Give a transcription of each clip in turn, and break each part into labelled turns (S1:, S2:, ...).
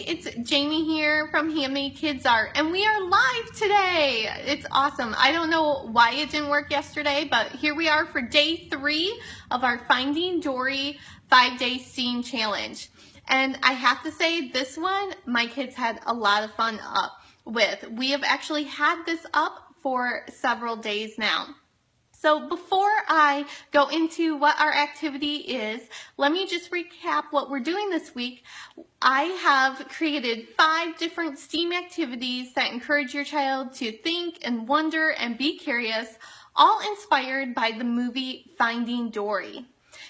S1: it's Jamie here from Handmade Kids Art, and we are live today. It's awesome. I don't know why it didn't work yesterday, but here we are for day 3 of our Finding Dory 5-day scene challenge. And I have to say, this one, my kids had a lot of fun with. We have actually had this up for several days now. So before I go into what our activity is, let me just recap what we're doing this week. I have created 5 different STEAM activities that encourage your child to think and wonder and be curious, all inspired by the movie Finding Dory.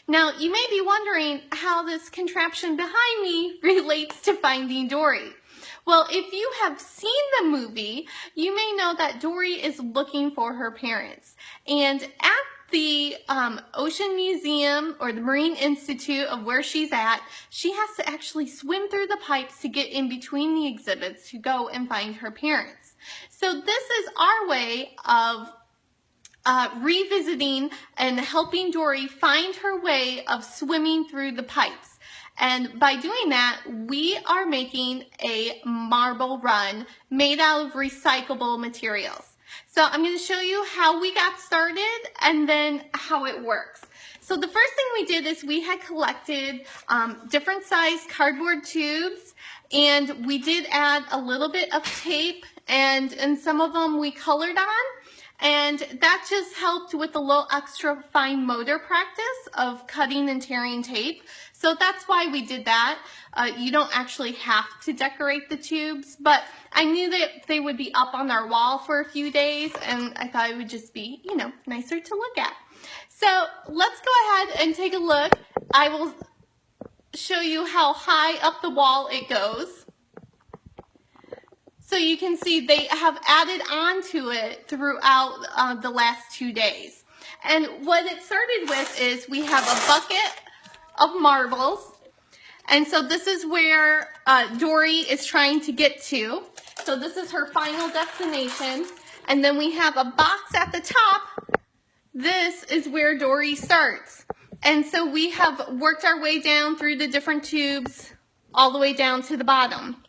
S1: Now, you may be wondering how this contraption behind me relates to Finding Dory. Well, if you have seen the movie, you may know that Dory is looking for her parents. And at the Ocean Museum or the Marine Institute of where she's at, she has to actually swim through the pipes to get in between the exhibits to go and find her parents. So this is our way of revisiting and helping Dory find her way of swimming through the pipes. And by doing that, we are making a marble run made out of recyclable materials. So I'm going to show you how we got started and then how it works. So the first thing we did is we had collected different size cardboard tubes, and we did add a little bit of tape, and some of them we colored on. And that just helped with a little extra fine motor practice of cutting and tearing tape. So that's why we did that. You don't actually have to decorate the tubes, but I knew that they would be up on our wall for a few days, and I thought it would just be, you know, nicer to look at. So let's go ahead and take a look. I will show you how high up the wall it goes. So you can see they have added on to it throughout the last 2 days. And what it started with is we have a bucket of marbles. And so this is where Dory is trying to get to. So this is her final destination. And then we have a box at the top. This is where Dory starts. And so we have worked our way down through the different tubes all the way down to the bottom.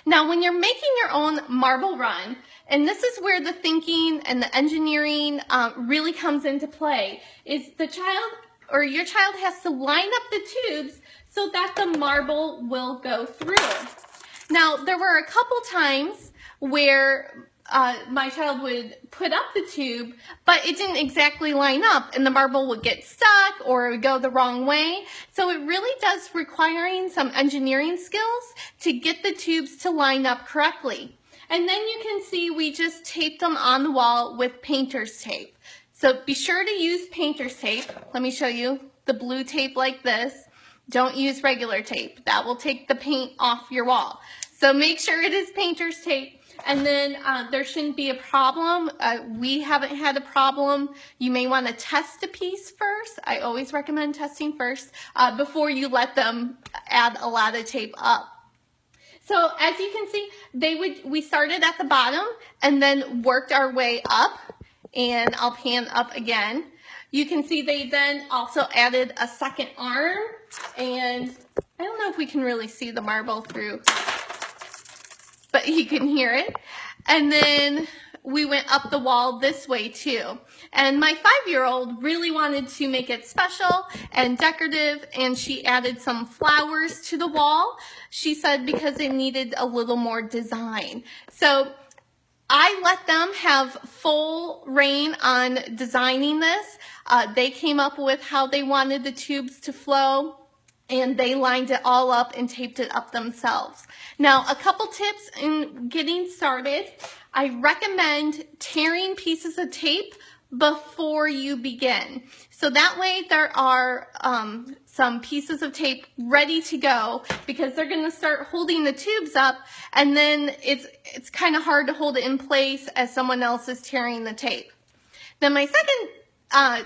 S1: Now, when you're making your own marble run, and this is where the thinking and the engineering really comes into play, is the child or your child has to line up the tubes so that the marble will go through. Now, there were a couple times where my child would put up the tube, but it didn't exactly line up, and the marble would get stuck or it would go the wrong way. So it really does requiring some engineering skills to get the tubes to line up correctly. And then you can see we just taped them on the wall with painter's tape. So be sure to use painter's tape. Let me show you the blue tape like this. Don't use regular tape. That will take the paint off your wall. So make sure it is painter's tape. And then there shouldn't be a problem. We haven't had a problem. You may want to test a piece first. I always recommend testing first before you let them add a lot of tape up. So as you can see, we started at the bottom and then worked our way up. And I'll pan up again. You can see they then also added a second arm. And I don't know if we can really see the marble through, but you can hear it. And then we went up the wall this way too. And my 5-year-old really wanted to make it special and decorative, and she added some flowers to the wall. She said because it needed a little more design. So I let them have full reign on designing this. They came up with how they wanted the tubes to flow, and they lined it all up and taped it up themselves. Now, a couple tips in getting started. I recommend tearing pieces of tape before you begin. So that way there are some pieces of tape ready to go, because they're going to start holding the tubes up, and then it's kind of hard to hold it in place as someone else is tearing the tape. Then my second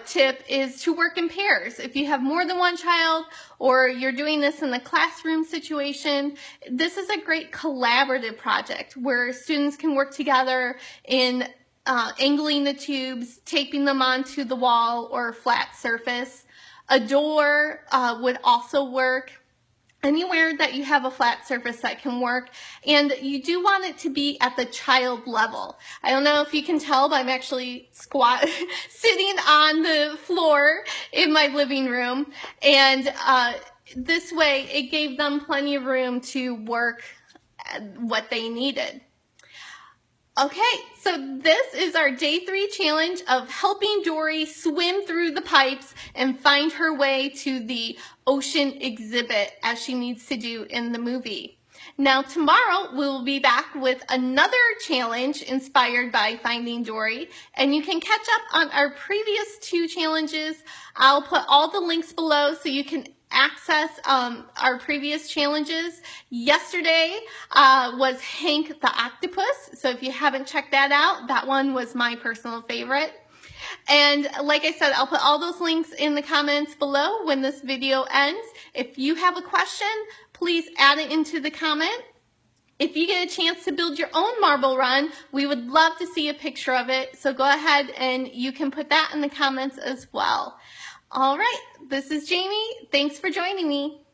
S1: tip is to work in pairs. If you have more than one child, or you're doing this in a classroom situation, this is a great collaborative project where students can work together in angling the tubes, taping them onto the wall or a flat surface. A door would also work. anywhere that you have a flat surface that can work, and you do want it to be at the child level. I don't know if you can tell, but I'm actually sitting on the floor in my living room, and this way it gave them plenty of room to work what they needed. Okay, so this is our day 3 challenge of helping Dory swim through the pipes and find her way to the ocean exhibit as she needs to do in the movie. Now tomorrow we'll be back with another challenge inspired by Finding Dory, and you can catch up on our previous 2 challenges. I'll put all the links below so you can access our previous challenges. Yesterday was Hank the Octopus, so if you haven't checked that out, that one was my personal favorite. And like I said, I'll put all those links in the comments below when this video ends. If you have a question, please add it into the comment. If you get a chance to build your own marble run, we would love to see a picture of it, so go ahead and you can put that in the comments as well. All right, this is Jamie. Thanks for joining me.